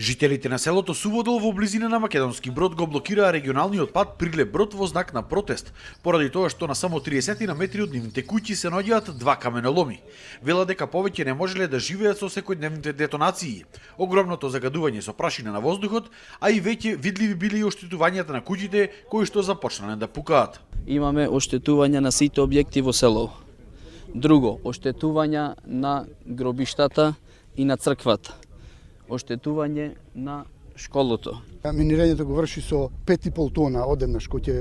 Жителите на селото Суводол во близина на Македонски Брод го блокираа регионалниот пат Прилеп Брод во знак на протест, поради тоа што на само 30 на метри од нивните куќи се наоѓаат два каменоломи. Вела дека повеќе не можеле да живеат со секојдневните детонации, огромното загадување со прашина на воздухот, а и веќе видливи били и оштетувањата на куќите кои што започнале да пукаат. Имаме оштетување на сите објекти во село. Друго, оштетување на гробиштата и на црквата. Оштетување на школото. Минирањето го врши со 5,5 тона одеднаш кој ќе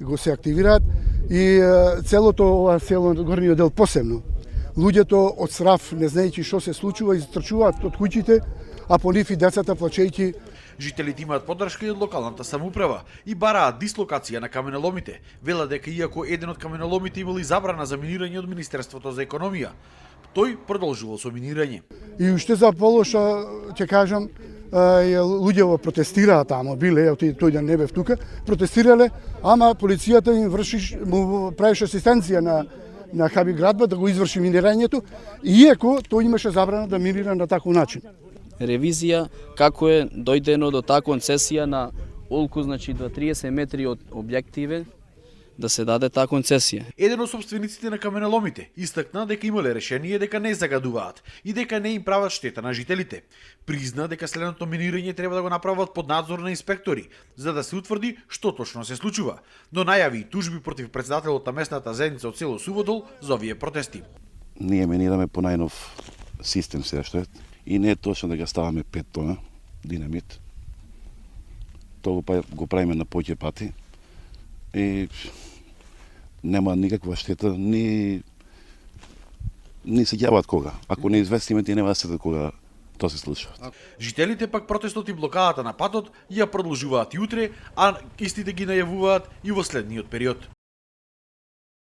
го се активираат и целото ова село горниот дел посебно. Луѓето од срав, не знаејќи што се случува, изтрчуваат од куќите, а по нив и децата плачејќи. Жителите имаат поддршка и од локалната самоуправа и бараат дислокација на каменоломите. Вела дека иако еден од каменоломите имал и забрана за минирање од Министерството за економија, тој продолжувал со минирање. И уште за полоша, ќе кажам, луѓето протестираа тамо, биле, тој да не бев тука, протестирале, ама полицијата им му правеше асистенција на Хаби градба да го изврши минирањето, иако тој имаше забрана да минира на таков начин. Ревизија како е дојдено до таа концесија на олку, значи до 30 метри од објективе, да се даде таа концесија. Еден од собствениците на каменоломите истакна дека имале решение дека не загадуваат и дека не им прават штета на жителите. Призна дека следното минирање треба да го направат под надзор на инспектори, за да се утврди што точно се случува, но најави и тужби против претседателот на местната заедница од село Суводол за овие протести. Ние минираме по најнов систем сега што е и не е точно дека ставаме 5 тона динамит. Тоа го правиме на повеќе пати и нема никаква штета, ни се јават кога. Ако не известиме, тие нема да се кога тоа се случува. Жителите пак протестот и блокадата на патот ја продолжуваат и утре, а истите ги најавуваат и во следниот период.